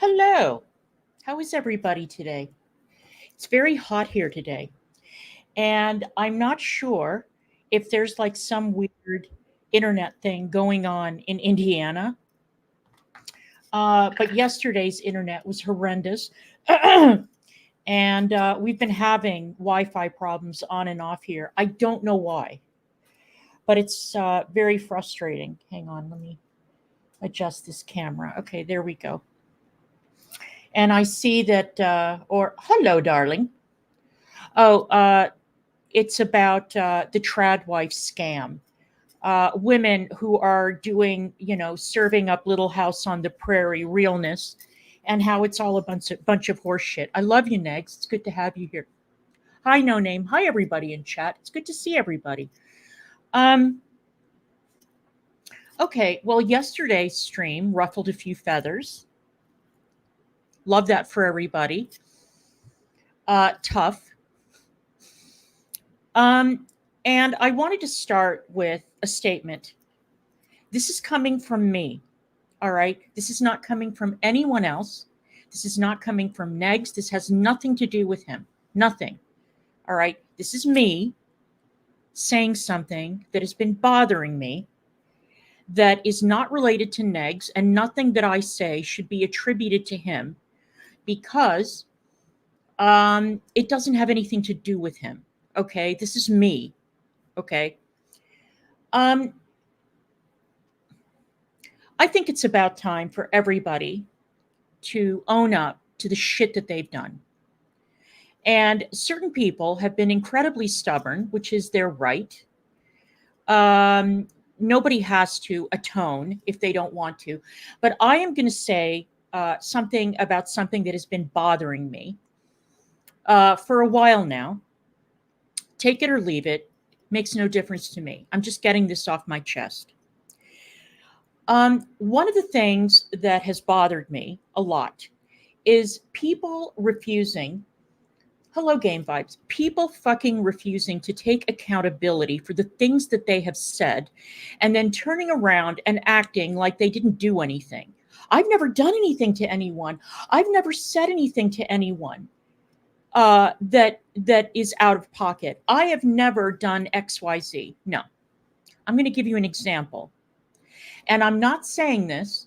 Hello. How is everybody today? It's very hot here today. And I'm not sure if there's like some weird internet thing going on in Indiana. But yesterday's internet was horrendous. And we've been having Wi Fi problems on and off here. I don't know why, but it's very frustrating. Hang on, let me adjust this camera. Okay, there we go. And I see that, or hello, darling. Oh, it's about the Tradwives scam. Women who are doing, serving up Little House on the Prairie realness, and how it's all a bunch of horse shit. I love you, Negs. It's good to have you here. Hi, No Name. Hi, everybody in chat. It's good to see everybody. Um, okay, well, yesterday's stream ruffled a few feathers. Love that for everybody. Tough. And I wanted to start with a statement. This is coming from me, all right? This is not coming from anyone else. This is not coming from Negs. This has nothing to do with him. Nothing, all right? This is me saying something that has been bothering me that is not related to Negs, and nothing that I say should be attributed to him because it doesn't have anything to do with him, okay? This is me. Okay. I think it's about time for everybody to own up to the shit that they've done. And certain people have been incredibly stubborn, which is their right. Nobody has to atone if they don't want to. But I am going to say something about something that has been bothering me for a while now. Take it or leave it. Makes no difference to me. I'm just getting this off my chest. One of the things that has bothered me a lot is people refusing, hello game vibes, people fucking refusing to take accountability for the things that they have said and then turning around and acting like they didn't do anything. I've never done anything to anyone. I've never said anything to anyone. That is out of pocket. I have never done XYZ. No. I'm going to give you an example. And I'm not saying this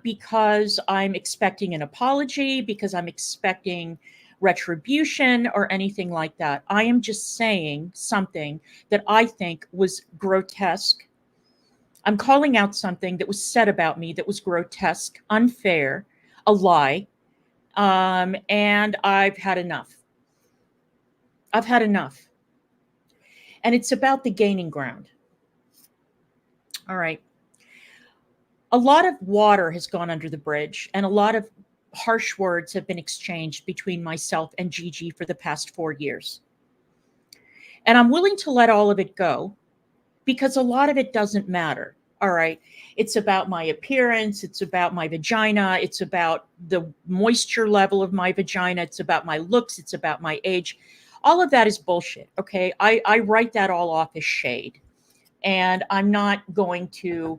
because I'm expecting an apology, because I'm expecting retribution or anything like that. I am just saying something that I think was grotesque. I'm calling out something that was said about me that was grotesque, unfair, a lie. And I've had enough. I've had enough. And it's about the gaining ground. All right. A lot of water has gone under the bridge, and a lot of harsh words have been exchanged between myself and Gigi for the past 4 years. And I'm willing to let all of it go because a lot of it doesn't matter. All right. It's about my appearance. It's about my vagina. It's about the moisture level of my vagina. It's about my looks. It's about my age. All of that is bullshit. Okay. I write that all off as shade. And I'm not going to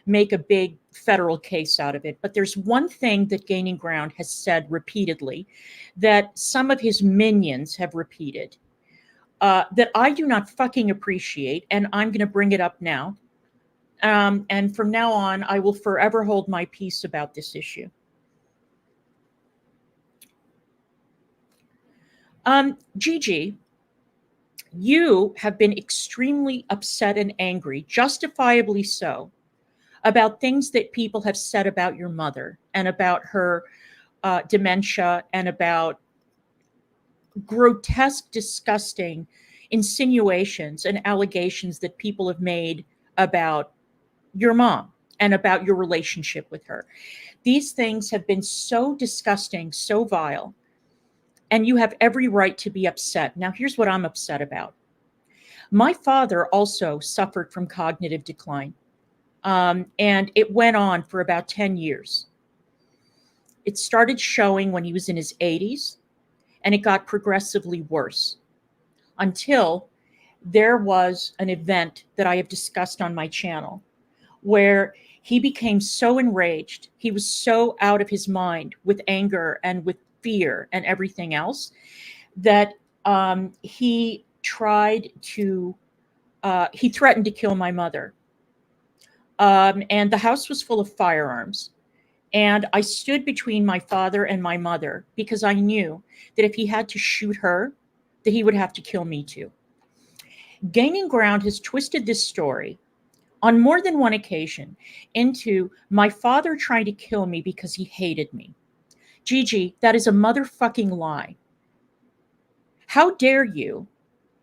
make a big federal case out of it. But there's one thing that Gaining Ground has said repeatedly that some of his minions have repeated that I do not fucking appreciate. And I'm going to bring it up now. And from now on, I will forever hold my peace about this issue. Gigi, you have been extremely upset and angry, justifiably so, about things that people have said about your mother and about her dementia and about grotesque, disgusting insinuations and allegations that people have made about your mom and about your relationship with her. These things have been so disgusting, so vile, and you have every right to be upset. Now, here's what I'm upset about. My father also suffered from cognitive decline, and it went on for about 10 years. It started showing when he was in his 80s, and it got progressively worse until there was an event that I have discussed on my channel where He became so enraged. He was so out of his mind with anger and with fear and everything else that he tried to, he threatened to kill my mother. And the house was full of firearms. And I stood between my father and my mother because I knew that if he had to shoot her, that he would have to kill me too. Gaining Ground has twisted this story on more than one occasion into my father trying to kill me because he hated me. Gigi, that is a motherfucking lie. How dare you,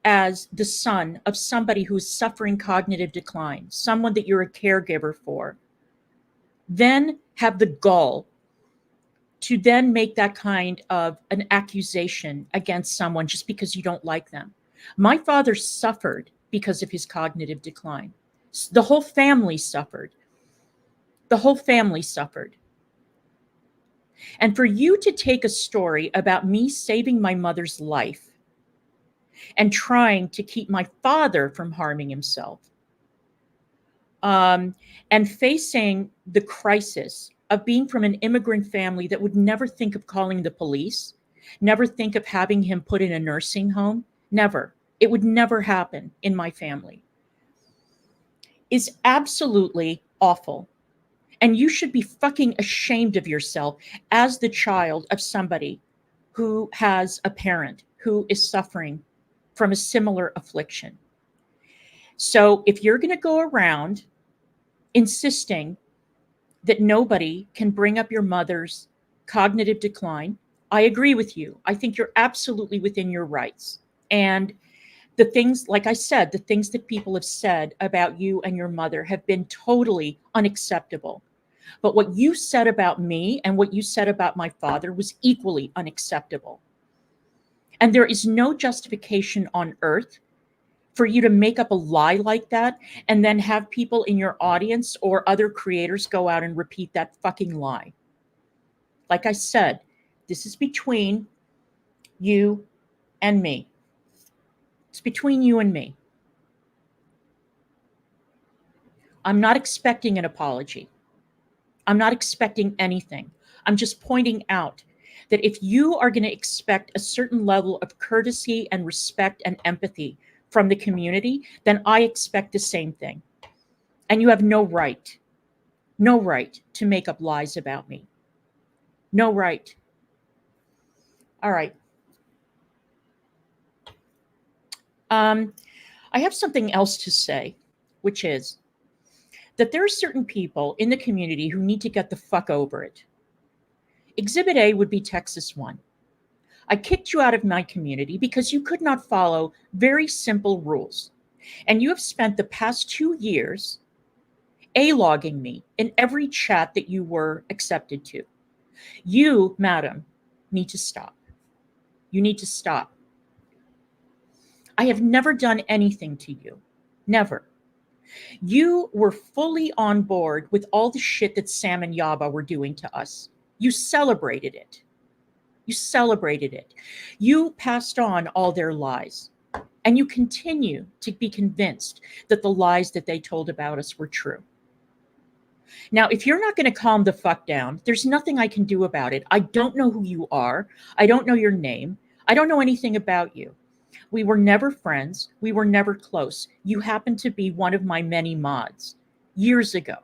as the son of somebody who's suffering cognitive decline, someone that you're a caregiver for, then have the gall to then make that kind of an accusation against someone just because you don't like them. My father suffered because of his cognitive decline. The whole family suffered. The whole family suffered. And for you to take a story about me saving my mother's life and trying to keep my father from harming himself, and facing the crisis of being from an immigrant family that would never think of calling the police, never think of having him put in a nursing home, never. It would never happen in my family, is absolutely awful. And you should be fucking ashamed of yourself as the child of somebody who has a parent who is suffering from a similar affliction. So if you're going to go around insisting that nobody can bring up your mother's cognitive decline, I agree with you. I think you're absolutely within your rights. And the things, like I said, the things that people have said about you and your mother have been totally unacceptable. But what you said about me and what you said about my father was equally unacceptable. And there is no justification on earth for you to make up a lie like that and then have people in your audience or other creators go out and repeat that fucking lie. Like I said, this is between you and me. It's between you and me. I'm not expecting an apology. I'm not expecting anything. I'm just pointing out that if you are going to expect a certain level of courtesy and respect and empathy from the community, then I expect the same thing. And you have no right to make up lies about me. No right. All right. I have something else to say, which is that there are certain people in the community who need to get the fuck over it. Exhibit A would be Texas 1. I kicked you out of my community because you could not follow very simple rules. And you have spent the past 2 years A-logging me in every chat that you were accepted to. You, madam, need to stop. You need to stop. I have never done anything to you. Never. You were fully on board with all the shit that Sam and Yaba were doing to us. You celebrated it. You celebrated it. You passed on all their lies. And you continue to be convinced that the lies that they told about us were true. Now, if you're not going to calm the fuck down, there's nothing I can do about it. I don't know who you are. I don't know your name. I don't know anything about you. We were never friends. We were never close. You happen to be one of my many mods years ago.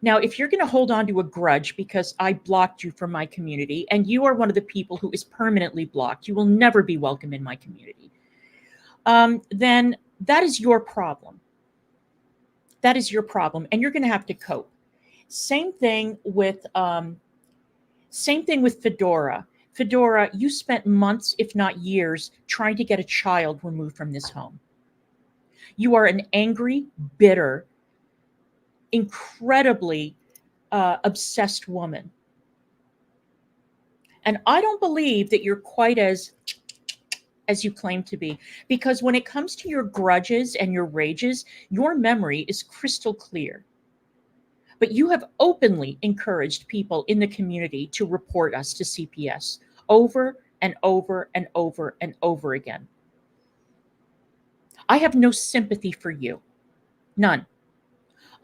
Now, if you're going to hold on to a grudge because I blocked you from my community and you are one of the people who is permanently blocked, you will never be welcome in my community, then that is your problem. That is your problem, and you're going to have to cope. Same thing with Fedora. Fedora, you spent months, if not years, trying to get a child removed from this home. You are an angry, bitter, incredibly obsessed woman. And I don't believe that you're quite as you claim to be, because when it comes to your grudges and your rages, your memory is crystal clear. But you have openly encouraged people in the community to report us to CPS over and over and over and over again. I have no sympathy for you. None.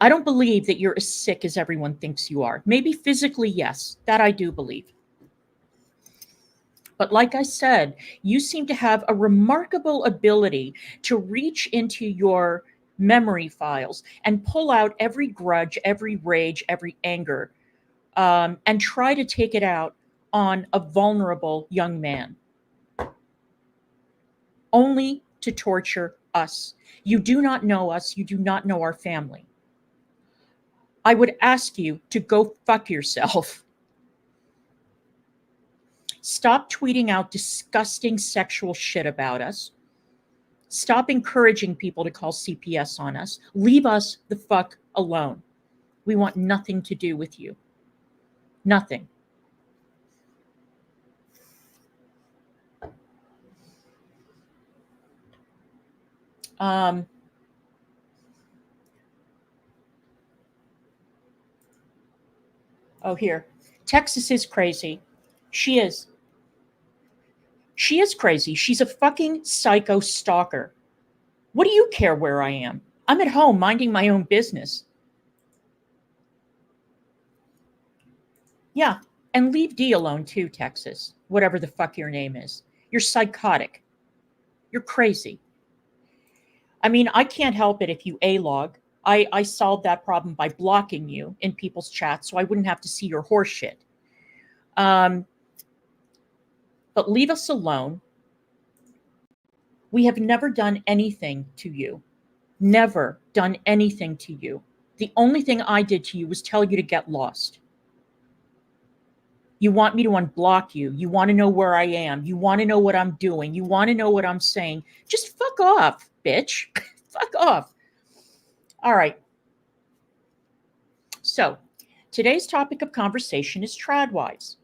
I don't believe that you're as sick as everyone thinks you are. Maybe physically, yes, that I do believe. But like I said, you seem to have a remarkable ability to reach into your memory files and pull out every grudge, every rage, every anger, and try to take it out on a vulnerable young man, only to torture us. You do not know us. You do not know our family. I would ask you to go fuck yourself. Stop tweeting out disgusting sexual shit about us. Stop encouraging people to call CPS on us. Leave us the fuck alone. We want nothing to do with you. Nothing. Um, oh, here. Texas is crazy. She is. She is crazy. She's a fucking psycho stalker. What do you care where I am? I'm at home minding my own business. Yeah. And leave D alone too, Texas. Whatever the fuck your name is. You're psychotic. You're crazy. I mean, I can't help it if you A-log. I solved that problem by blocking you in people's chats so I wouldn't have to see your horse shit. But leave us alone. We have never done anything to you. Never done anything to you. The only thing I did to you was tell you to get lost. You want me to unblock you. You want to know where I am. You want to know what I'm doing. You want to know what I'm saying. Just fuck off, bitch. Fuck off. All right. So today's topic of conversation is Tradwives,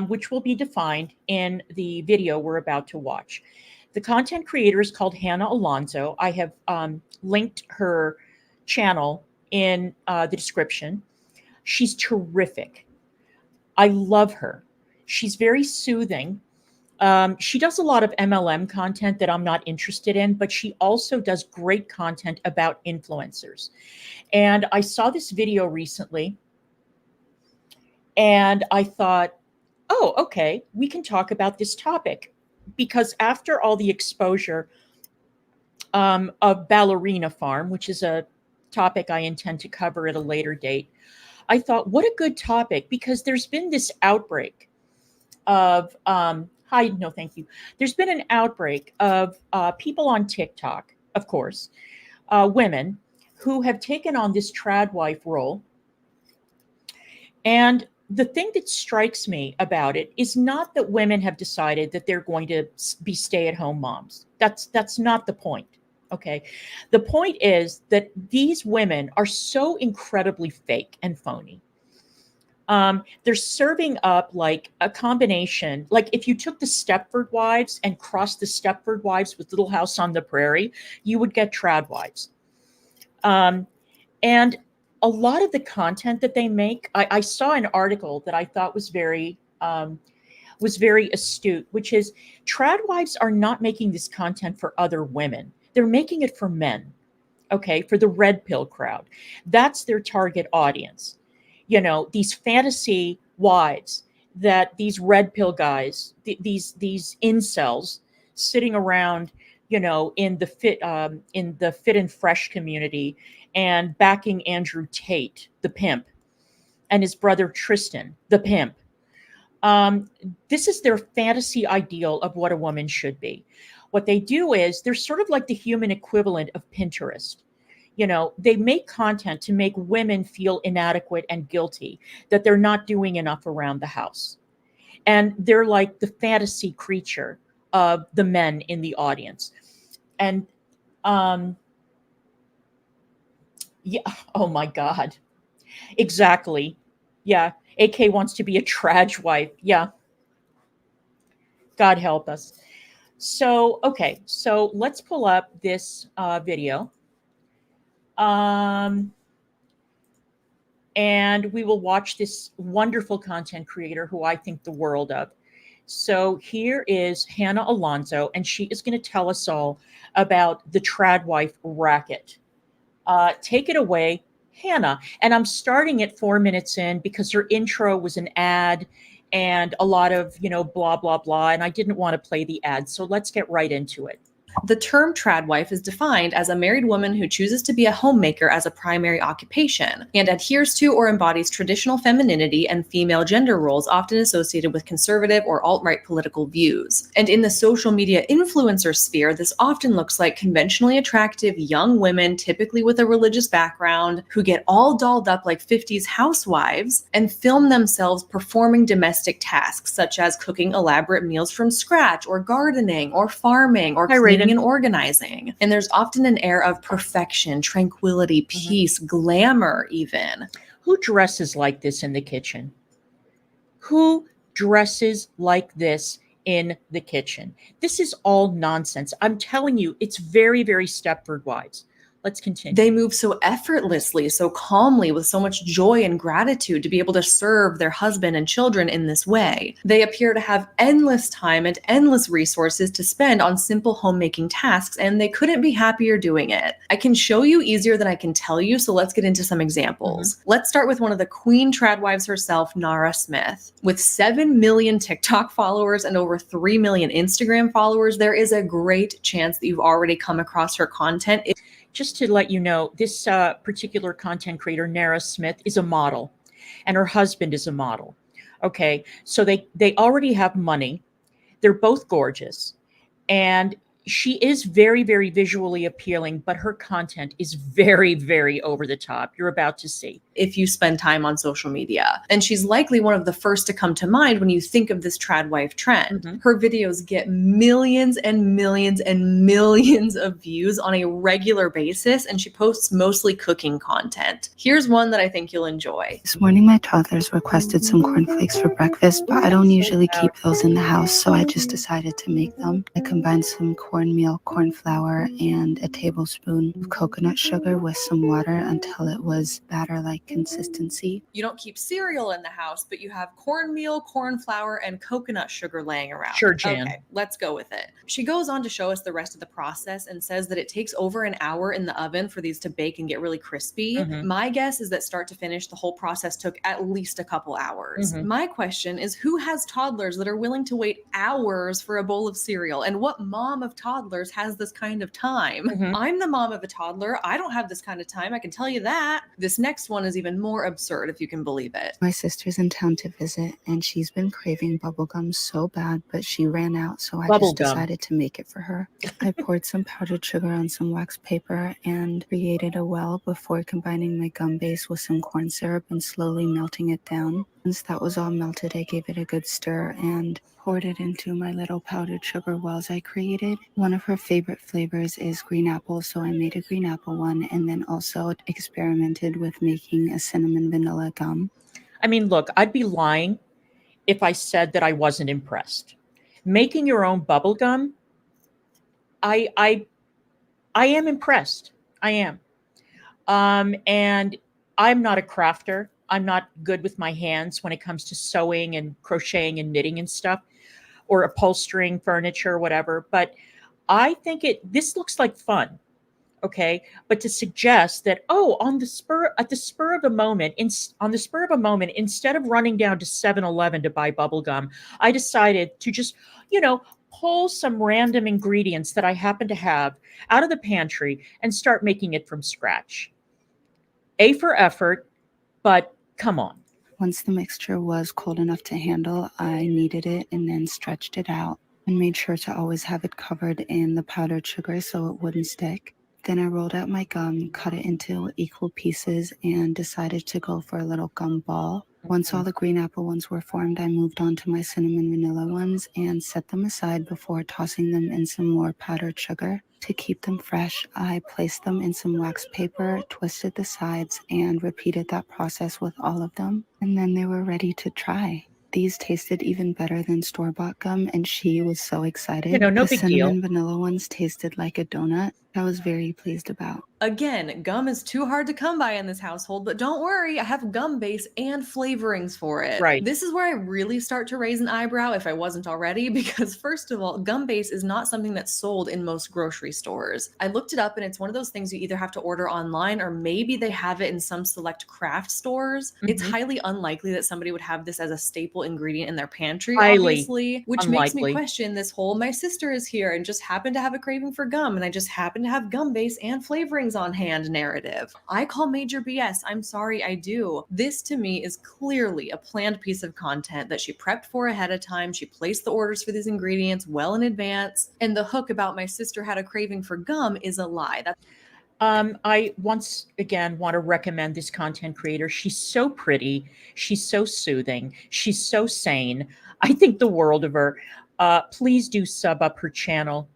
which will be defined in the video we're about to watch. The content creator is called Hannah Alonzo. I have linked her channel in the description. She's terrific. I love her. She's very soothing. She does a lot of MLM content that I'm not interested in, but she also does great content about influencers. And I saw this video recently and I thought, oh, okay, we can talk about this topic. Because after all the exposure of Ballerina Farm, which is a topic I intend to cover at a later date, I thought, what a good topic, because there's been this outbreak of, hi, no, thank you. There's been an outbreak of people on TikTok, of course, women who have taken on this tradwife role. And the thing that strikes me about it is not that women have decided that they're going to be stay-at-home moms. That's not the point. Okay. The point is that these women are so incredibly fake and phony. They're serving up like a combination. Like if you took the Stepford Wives and crossed the Stepford Wives with Little House on the Prairie, you would get Tradwives. And a lot of the content that they make, I saw an article that I thought was very astute, which is Tradwives are not making this content for other women. They're making it for men, okay, for the red pill crowd. That's their target audience. You know, these fantasy wives that these red pill guys, these incels sitting around, you know, in the fit and fresh community and backing Andrew Tate, the pimp, and his brother Tristan, the pimp. This is their fantasy ideal of what a woman should be. What they do is they're sort of like the human equivalent of Pinterest. You know, they make content to make women feel inadequate and guilty, that they're not doing enough around the house. And they're like the fantasy creature of the men in the audience. And yeah, oh my God. Exactly. Yeah. AK wants to be a trad wife. Yeah. God help us. So, okay. So let's pull up this video. And we will watch this wonderful content creator who I think the world of. So here is Hannah Alonzo, and she is going to tell us all about the Tradwife racket. Take it away, Hannah. And I'm starting at 4 minutes in because her intro was an ad and a lot of, blah, blah, blah. And I didn't want to play the ad. So let's get right into it. The term tradwife is defined as a married woman who chooses to be a homemaker as a primary occupation and adheres to or embodies traditional femininity and female gender roles often associated with conservative or alt-right political views. And in the social media influencer sphere, this often looks like conventionally attractive young women, typically with a religious background, who get all dolled up like 50s housewives and film themselves performing domestic tasks such as cooking elaborate meals from scratch or gardening or farming or cleaning and organizing. And there's often an air of perfection, tranquility, peace, glamour even. Who dresses like this in the kitchen? Who dresses like this in the kitchen? This is all nonsense. I'm telling you, it's very, very Stepford Wives. Let's continue. They move so effortlessly, so calmly, with so much joy and gratitude to be able to serve their husband and children in this way. They appear to have endless time and endless resources to spend on simple homemaking tasks, and they couldn't be happier doing it. I can show you easier than I can tell you, so let's get into some examples. Let's start with one of the queen tradwives herself, Nara Smith. With 7 million TikTok followers and over 3 million Instagram followers, there is a great chance that you've already come across her content. Just to let you know, this particular content creator, Nara Smith, is a model, and her husband is a model. Okay, so they already have money. They're both gorgeous, and she is very, very visually appealing, but her content is very, very over the top. You're about to see. If you spend time on social media. And she's likely one of the first to come to mind when you think of this tradwife trend. Her videos get millions and millions and millions of views on a regular basis, and she posts mostly cooking content. Here's one that I think you'll enjoy. This morning my toddlers requested some cornflakes for breakfast, but I don't usually keep those in the house, so I just decided to make them. I combined some cornmeal, corn flour, and a tablespoon of coconut sugar with some water until it was batter-like consistency. You don't keep cereal in the house, but you have cornmeal, corn flour, and coconut sugar laying around. Sure, Jan. Okay, let's go with it. She goes on to show us the rest of the process and says that it takes over an hour in the oven for these to bake and get really crispy. My guess is that start to finish, the whole process took at least a couple hours. My question is, who has toddlers that are willing to wait hours for a bowl of cereal? And what mom of toddlers has this kind of time? I'm the mom of a toddler. I don't have this kind of time. I can tell you that. This next one is even more absurd, if you can believe it. My sister's in town to visit, and she's been craving bubblegum so bad, but she ran out, so I just decided to make it for her. I poured some powdered sugar on some wax paper and created a well before combining my gum base with some corn syrup and slowly melting it down. Once that was all melted, I gave it a good stir and poured it into my little powdered sugar wells I created. One of her favorite flavors is green apple, so I made a green apple one, and then also experimented with making a cinnamon vanilla gum. I mean, look, I'd be lying if I said that I wasn't impressed. Making your own bubble gum, I am impressed. I am. And I'm not a crafter. I'm not good with my hands when it comes to sewing and crocheting and knitting and stuff, or upholstering furniture, whatever. But I think this looks like fun. Okay. But to suggest that, at the spur of a moment, instead of running down to 7-Eleven to buy bubble gum, I decided to just, pull some random ingredients that I happen to have out of the pantry and start making it from scratch. A for effort, but come on. Once the mixture was cold enough to handle, I kneaded it and then stretched it out and made sure to always have it covered in the powdered sugar so it wouldn't stick. Then I rolled out my gum, cut it into equal pieces, and decided to go for a little gum ball. Once all the green apple ones were formed, I moved on to my cinnamon vanilla ones and set them aside before tossing them in some more powdered sugar. To keep them fresh, I placed them in some wax paper, twisted the sides, and repeated that process with all of them. And then they were ready to try. These tasted even better than store-bought gum, and she was so excited. No the big cinnamon deal. vanilla ones tasted like a donut. I was very pleased about. Again, gum is too hard to come by in this household, but don't worry, I have gum base and flavorings for it. Right. This is where I really start to raise an eyebrow if I wasn't already, because first of all, gum base is not something that's sold in most grocery stores. I looked it up and it's one of those things you either have to order online or maybe they have it in some select craft stores. It's Mhm. highly unlikely that somebody would have this as a staple ingredient in their pantry, Highly obviously, which makes me unlikely. question this whole my sister is here and just happened to have a craving for gum and I just happen to have gum base and flavorings on hand narrative. I call major BS. I'm sorry, I do. This to me is clearly a planned piece of content that she prepped for ahead of time. She placed the orders for these ingredients well in advance. And the hook about my sister had a craving for gum is a lie. That's I once again want to recommend this content creator. She's so pretty. She's so soothing. She's so sane. I think the world of her. Please do sub up her channel.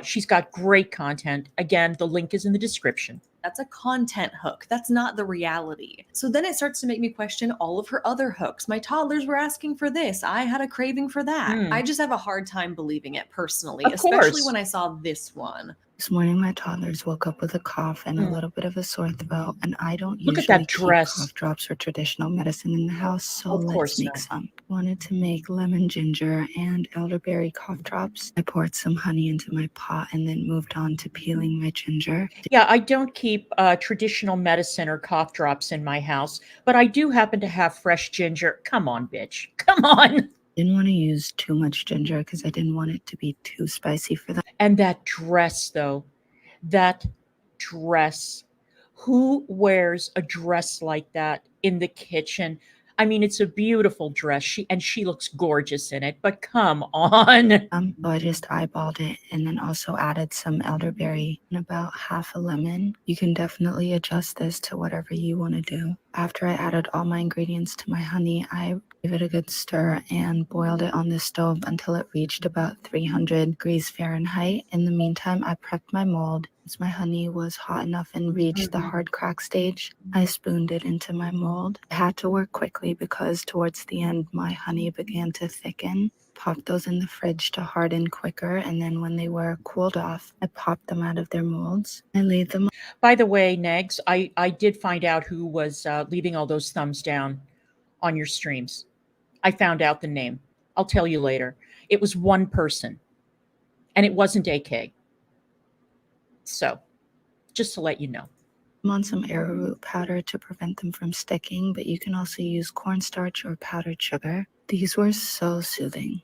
She's got great content. Again, the link is in the description. a content hook. That's not the reality. So then it starts to make me question all of her other hooks. My toddlers were asking for this. I had a craving for that. Mm. I just have a hard time believing it personally, Of especially course. when I saw this one. This morning, my toddlers woke up with a cough and a Mm. little bit of a sore throat, and I don't Look at usually that keep dress. cough drops or traditional medicine in the house, so Of let's course make not. some. Wanted to make lemon ginger and elderberry cough drops. I poured some honey into my pot and then moved on to peeling my ginger. Yeah, I don't keep traditional medicine or cough drops in my house, but I do happen to have fresh ginger. Come on, bitch. Come on. Didn't want to use too much ginger because I didn't want it to be too spicy for them. And that dress, though, that dress. Who wears a dress like that in the kitchen? I mean, it's a beautiful dress. She looks gorgeous in it, but come on. So I just eyeballed it and then also added some elderberry and about half a lemon. You can definitely adjust this to whatever you want to do. After I added all my ingredients to my honey, I gave it a good stir and boiled it on the stove until it reached about 300 degrees Fahrenheit. In the meantime, I prepped my mold. Once my honey was hot enough and reached the hard crack stage, I spooned it into my mold. I had to work quickly because towards the end, my honey began to thicken. Popped those in the fridge to harden quicker, and then when they were cooled off, I popped them out of their molds. I laid them. By the way, Negs, I did find out who was leaving all those thumbs down on your streams. I found out the name. I'll tell you later. It was one person, and it wasn't AK. So, just to let you know. On some arrowroot powder to prevent them from sticking, but you can also use cornstarch or powdered sugar. These were so soothing.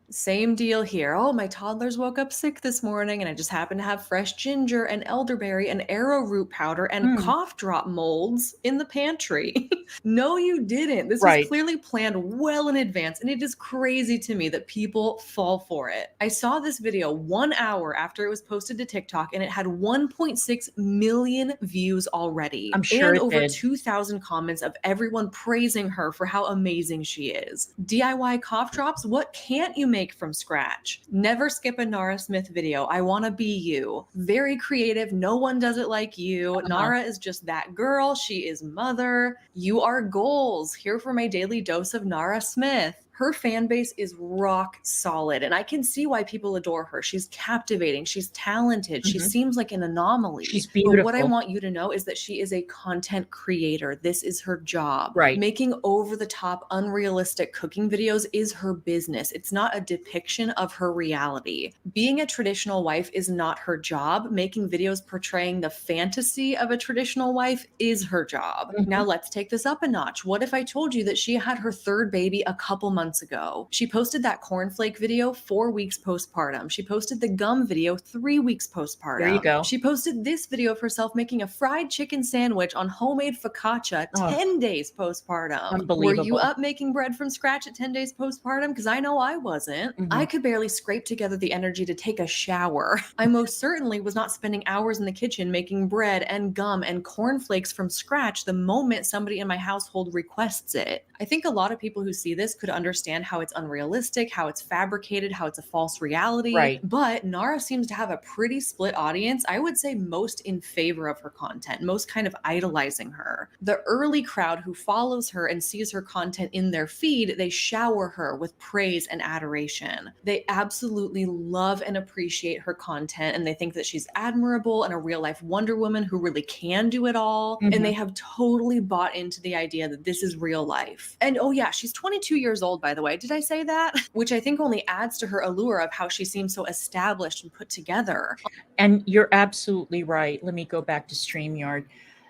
Same deal here. Oh, my toddlers woke up sick this morning and I just happened to have fresh ginger and elderberry and arrowroot powder and cough drop molds in the pantry. No, you didn't. This was clearly planned well in advance, and it is crazy to me that people fall for it. I saw this video 1 hour after it was posted to TikTok and it had 1.6 million views already. I'm sure and it over did. 2,000 comments of everyone praising her for how amazing she is. DIY cough drops? What can't you make from scratch? Never skip a Nara Smith video. I want to be you. Very creative. No one does it like you. Nara is just that girl. She is mother. You are goals. Here for my daily dose of Nara Smith. Her fan base is rock solid, and I can see why people adore her. She's captivating. She's talented. She seems like an anomaly. She's But what I beautiful. want you to know is that she is a content creator. This is her job. Right. Making over-the-top, unrealistic cooking videos is her business. It's not a depiction of her reality. Being a traditional wife is not her job. Making videos portraying the fantasy of a traditional wife is her job. Now let's take this up a notch. What if I told you that she had her third baby a couple months ago? She posted that cornflake video 4 weeks postpartum. She posted the gum video 3 weeks postpartum. There you go. She posted this video of herself making a fried chicken sandwich on homemade focaccia 10 days postpartum. Unbelievable. Were you up making bread from scratch at 10 days postpartum? Because I know I wasn't. I could barely scrape together the energy to take a shower. I most certainly was not spending hours in the kitchen making bread and gum and cornflakes from scratch the moment somebody in my household requests it. I think a lot of people who see this could understand understand how it's unrealistic, how it's fabricated, how it's a false reality. Right. But Nara seems to have a pretty split audience. I would say most in favor of her content, most kind of idolizing her. The early crowd who follows her and sees her content in their feed, they shower her with praise and adoration. They absolutely love and appreciate her content, and they think that she's admirable and a real life Wonder Woman who really can do it all. And they have totally bought into the idea that this is real life. And oh yeah, she's 22 years old, by the way. Did I say that? Which I think only adds to her allure of how she seems so established and put together. And you're absolutely right. Let me go back to StreamYard.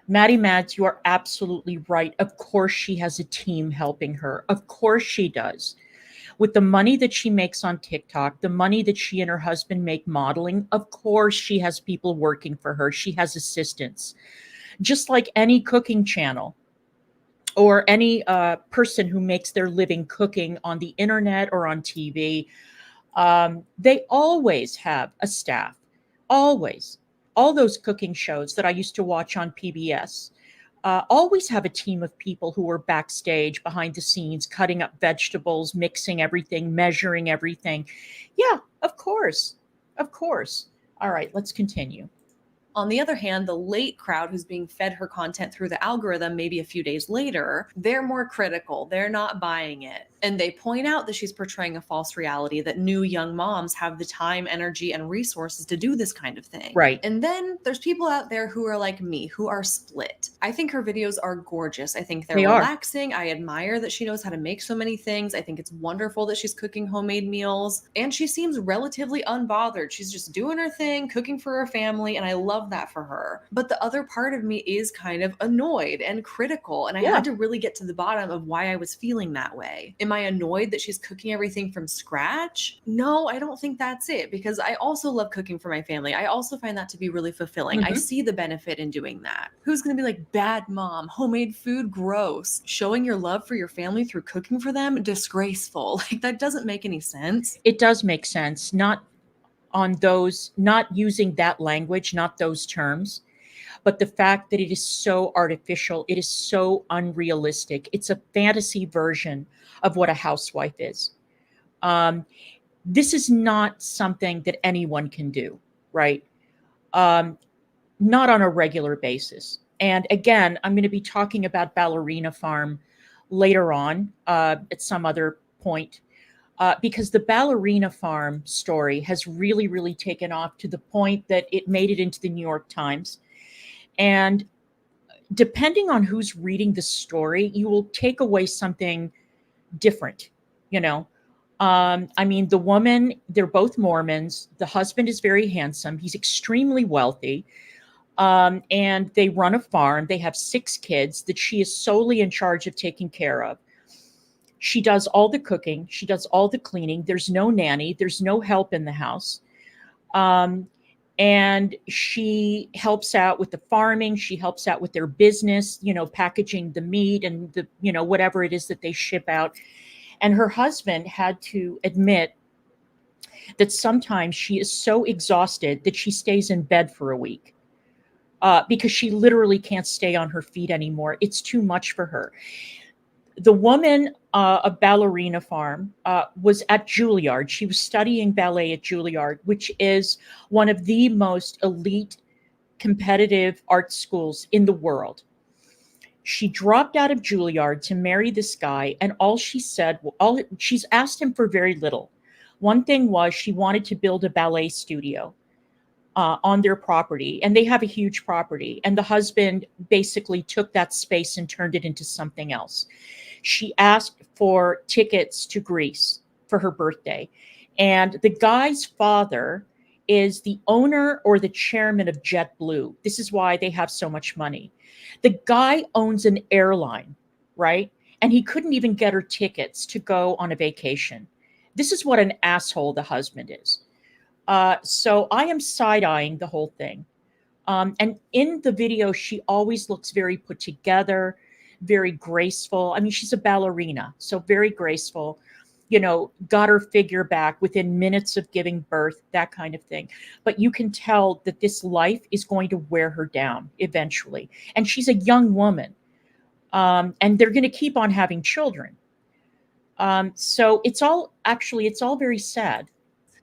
Maddie Mads, you are absolutely right. Of course, she has a team helping her. Of course, she does. With the money that she makes on TikTok, the money that she and her husband make modeling, of course, she has people working for her. She has assistants. Just like any cooking channel or any person who makes their living cooking on the internet or on TV, they always have a staff. Always. All those cooking shows that I used to watch on PBS always have a team of people who are backstage, behind the scenes, cutting up vegetables, mixing everything, measuring everything. Yeah, of course. Of course. All right, let's continue. On the other hand, the late crowd who's being fed her content through the algorithm maybe a few days later, they're more critical. They're not buying it. And they point out that she's portraying a false reality, that new young moms have the time, energy, and resources to do this kind of thing. Right. And then there's people out there who are like me, who are split. I think her videos are gorgeous. I think they're relaxing. I admire that she knows how to make so many things. I think it's wonderful that she's cooking homemade meals. And she seems relatively unbothered. She's just doing her thing, cooking for her family, and I love that for her. But the other part of me is kind of annoyed and critical, and I had to really get to the bottom of why I was feeling that way. Am I annoyed that she's cooking everything from scratch? No, I don't think that's it, because I also love cooking for my family. I also find that to be really fulfilling. I see the benefit in doing that. Who's going to be like, bad mom, homemade food, gross? Showing your love for your family through cooking for them, disgraceful. Like, that doesn't make any sense. It does make sense. Not using that language, not those terms, but the fact that it is so artificial, it is so unrealistic. It's a fantasy version of what a housewife is. This is not something that anyone can do, right? Not on a regular basis. And again, I'm going to be talking about Ballerina Farm later on at some other point. Because the Ballerina Farm story has really, really taken off to the point that it made it into the New York Times. And depending on who's reading the story, you will take away something different, you know. I mean, the woman, they're both Mormons. The husband is very handsome. He's extremely wealthy. And they run a farm. They have 6 kids that she is solely in charge of taking care of. She does all the cooking. She does all the cleaning. There's no nanny. There's no help in the house. And she helps out with the farming. She helps out with their business, you know, packaging the meat and the, you know, whatever it is that they ship out. And her husband had to admit that sometimes she is so exhausted that she stays in bed for a week because she literally can't stay on her feet anymore. It's too much for her. The woman of Ballerina Farm was at Juilliard. She was studying ballet at Juilliard, which is one of the most elite competitive art schools in the world. She dropped out of Juilliard to marry this guy, and all she said, she's asked him for very little. One thing was she wanted to build a ballet studio on their property, and they have a huge property, and the husband basically took that space and turned it into something else. She asked for tickets to Greece for her birthday, and the guy's father is the owner or the chairman of JetBlue. This is why they have so much money. The guy owns an airline, right? And he couldn't even get her tickets to go on a vacation. This is what an asshole the husband is. So I am side-eyeing the whole thing. And in the video, she always looks very put together, very graceful. I mean, she's a ballerina, so very graceful, you know, got her figure back within minutes of giving birth, that kind of thing. But you can tell that this life is going to wear her down eventually. And she's a young woman. And they're going to keep on having children. So it's all very sad.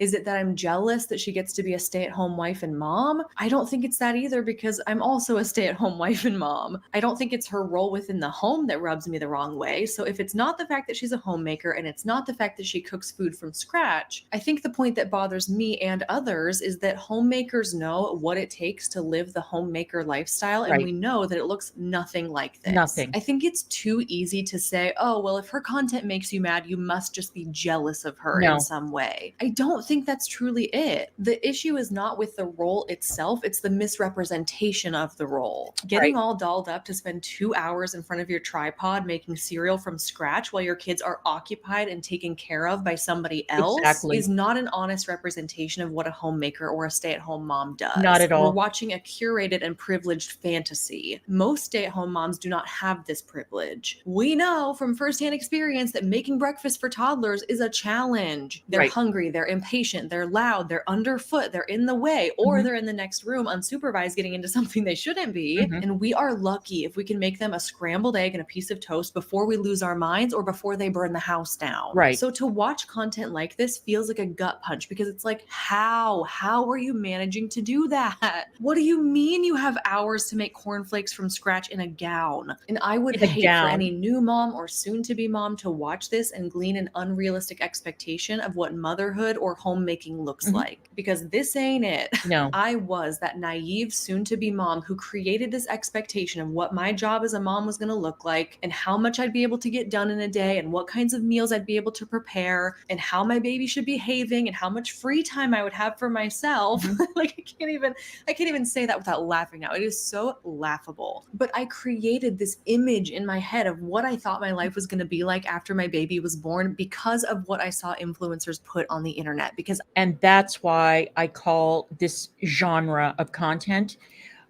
Is it that I'm jealous that she gets to be a stay-at-home wife and mom? I don't think it's that either, because I'm also a stay-at-home wife and mom. I don't think it's her role within the home that rubs me the wrong way. So if it's not the fact that she's a homemaker and it's not the fact that she cooks food from scratch, I think the point that bothers me and others is that homemakers know what it takes to live the homemaker lifestyle, and Right. we know that it looks nothing like this. Nothing. I think it's too easy to say, oh, well, if her content makes you mad, you must just be jealous of her No. in some way. I don't think that's truly it. The issue is not with the role itself, it's the misrepresentation of the role. Getting Right. all dolled up to spend 2 hours in front of your tripod making cereal from scratch while your kids are occupied and taken care of by somebody else Exactly. is not an honest representation of what a homemaker or a stay-at-home mom does. Not at all. We're watching a curated and privileged fantasy. Most stay-at-home moms do not have this privilege. We know from firsthand experience that making breakfast for toddlers is a challenge. They're Right. hungry, they're impatient, they're loud, they're underfoot, they're in the way, or Mhm. they're in the next room unsupervised getting into something they shouldn't be. Mhm. And we are lucky if we can make them a scrambled egg and a piece of toast before we lose our minds or before they burn the house down. Right. So to watch content like this feels like a gut punch, because it's like, how are you managing to do that? What do you mean you have hours to make cornflakes from scratch in a gown? And I would In a hate for gown. any new mom or soon to be mom to watch this and glean an unrealistic expectation of what motherhood or homemaking looks Mhm. like, because this ain't it. No. I was that naive soon to be mom who created this expectation of what my job as a mom was going to look like, and how much I'd be able to get done in a day, and what kinds of meals I'd be able to prepare, and how my baby should be behaving, and how much free time I would have for myself. Mhm. Like I can't even say that without laughing now. It is so laughable. But I created this image in my head of what I thought my life was going to be like after my baby was born because of what I saw influencers put on the internet. Because And that's why I call this genre of content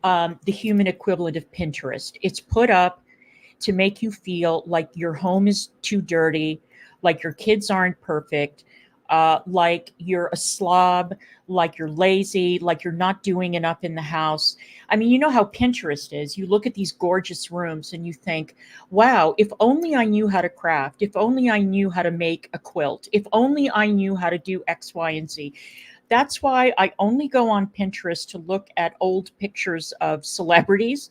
the human equivalent of Pinterest. It's put up to make you feel like your home is too dirty, like your kids aren't perfect, like you're a slob, like you're lazy, like you're not doing enough in the house. I mean, you know how Pinterest is. You look at these gorgeous rooms and you think, wow, if only I knew how to craft, if only I knew how to make a quilt, if only I knew how to do X, Y, and Z. That's why I only go on Pinterest to look at old pictures of celebrities.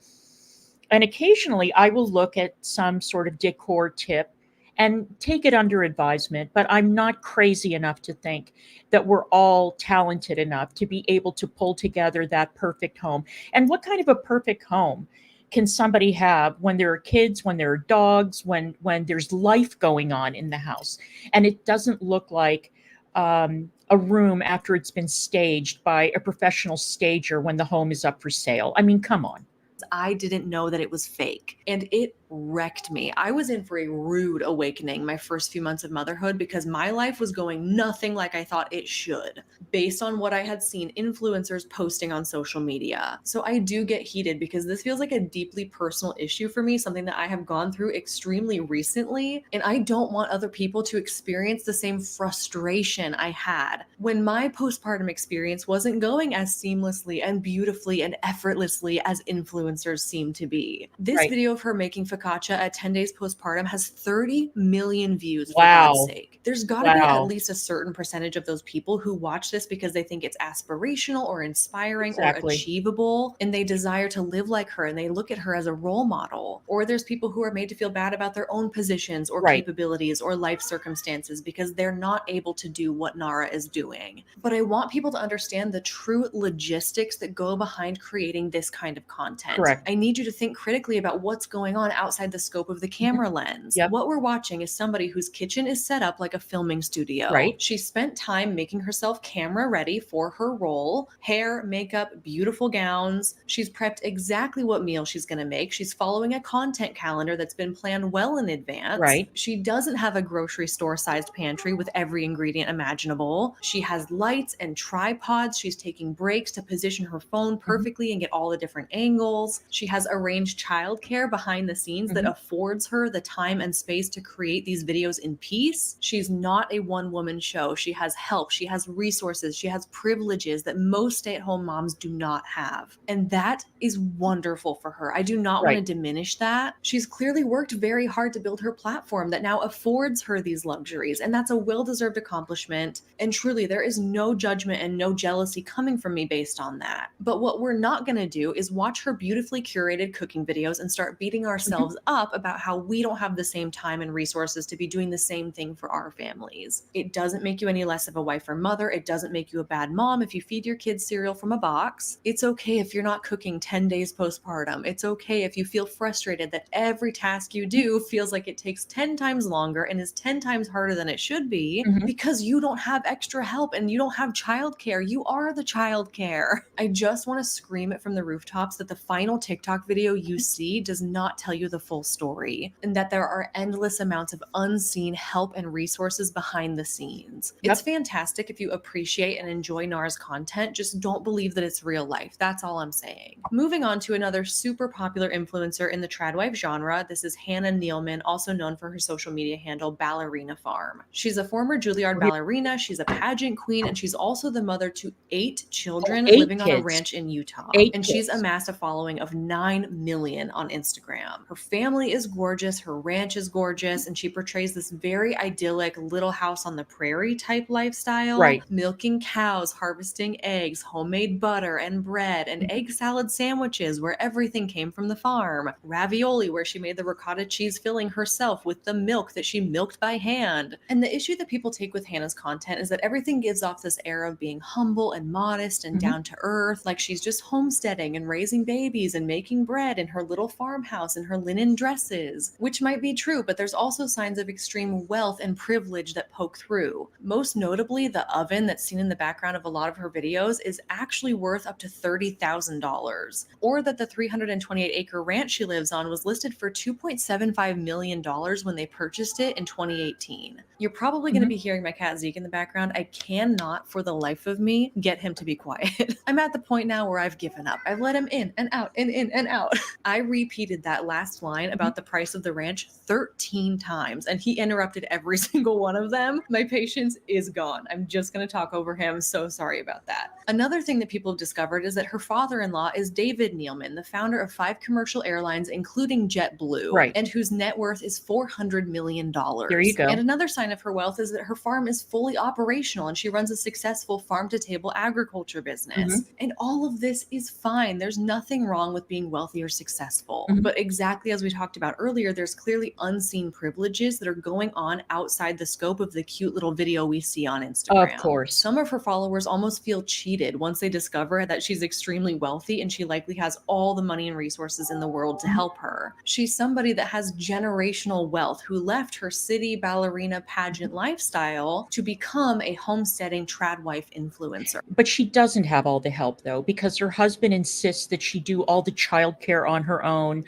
And occasionally I will look at some sort of decor tip and take it under advisement. But I'm not crazy enough to think that we're all talented enough to be able to pull together that perfect home. And what kind of a perfect home can somebody have when there are kids, when there are dogs, when there's life going on in the house, and it doesn't look like a room after it's been staged by a professional stager when the home is up for sale? I mean, come on. I didn't know that it was fake, and it wrecked me. I was in for a rude awakening my first few months of motherhood, because my life was going nothing like I thought it should, based on what I had seen influencers posting on social media. So I do get heated because this feels like a deeply personal issue for me, something that I have gone through extremely recently, and I don't want other people to experience the same frustration I had when my postpartum experience wasn't going as seamlessly and beautifully and effortlessly as influencers seem to be. This Right. video of her making focaccia at 10 days postpartum has 30 million views, for Wow. God's sake. There's got to be Wow. at least a certain percentage of those people who watch this because they think it's aspirational or inspiring or Exactly. achievable, and they desire to live like her, and they look at her as a role model. Or there's people who are made to feel bad about their own positions or Right. capabilities or life circumstances because they're not able to do what Nara is doing. But I want people to understand the true logistics that go behind creating this kind of content. Correct. I need you to think critically about what's going on outside the scope of the camera lens. Yep. What we're watching is somebody whose kitchen is set up like a filming studio. Right. She spent time making herself camera ready for her role. Hair, makeup, beautiful gowns. She's prepped exactly what meal she's going to make. She's following a content calendar that's been planned well in advance. Right. She doesn't have a grocery store sized pantry with every ingredient imaginable. She has lights and tripods. She's taking breaks to position her phone perfectly and get all the different angles. She has arranged childcare behind the scenes that affords her the time and space to create these videos in peace. She's She's not a one-woman show. She has help, she has resources, she has privileges that most stay-at-home moms do not have. And that is wonderful for her. I do not want to diminish that. She's clearly worked very hard to build her platform that now affords her these luxuries, and that's a well-deserved accomplishment. And truly, there is no judgment and no jealousy coming from me based on that. But what we're not going to do is watch her beautifully curated cooking videos and start beating ourselves up about how we don't have the same time and resources to be doing the same thing for our families. It doesn't make you any less of a wife or mother. It doesn't make you a bad mom if you feed your kids cereal from a box. It's okay if you're not cooking 10 days postpartum. It's okay if you feel frustrated that every task you do feels like it takes 10 times longer and is 10 times harder than it should be because you don't have extra help and you don't have childcare. You are the childcare. I just want to scream it from the rooftops that the final TikTok video you see does not tell you the full story, and that there are endless amounts of unseen help and resources behind the scenes. It's fantastic if you appreciate and enjoy Nara's content, just don't believe that it's real life. That's all I'm saying. Moving on to another super popular influencer in the Tradwife genre, this is Hannah Nealman, also known for her social media handle Ballerina Farm. She's a former Juilliard ballerina, she's a pageant queen, and she's also the mother to 8 children living on a ranch in Utah. And she's amassed a following of 9 million on Instagram. Her family is gorgeous, her ranch is gorgeous, and she portrays this very idyllic little house on the prairie type lifestyle, milking cows, harvesting eggs, homemade butter and bread, and egg salad sandwiches where everything came from the farm, ravioli where she made the ricotta cheese filling herself with the milk that she milked by hand. And the issue that people take with Hannah's content is that everything gives off this air of being humble and modest and down to earth, like she's just homesteading and raising babies and making bread in her little farmhouse in her linen dresses, which might be true, but there's also signs of extreme wealth and privilege that poke through. Most notably, the oven that's seen in the background of a lot of her videos is actually worth up to $30,000, or that the 328-acre ranch she lives on was listed for $2.75 million when they purchased it in 2018. You're probably going to be hearing my cat Zeke in the background. I cannot for the life of me get him to be quiet. I'm at the point now where I've given up. I've let him in and out and in and out. I repeated that last line about the price of the ranch 13 times, and he interrupted every single one of them. My patience is gone. I'm just going to talk over him. So sorry about that. Another thing that people have discovered is that her father-in-law is David Nealman, the founder of 5 commercial airlines, including JetBlue, and whose net worth is $400 million. There you go. And another sign of her wealth is that her farm is fully operational and she runs a successful farm-to-table agriculture business. And all of this is fine. There's nothing wrong with being wealthy or successful. But exactly as we talked about earlier, there's clearly unseen privileges that are going on outside the scope of the cute little video we see on Instagram. Of course. Some of her followers almost feel cheated once they discover that she's extremely wealthy and she likely has all the money and resources in the world to help her. She's somebody that has generational wealth who left her city ballerina pageant lifestyle to become a homesteading Tradwife influencer. But she doesn't have all the help, though, because her husband insists that she do all the childcare on her own,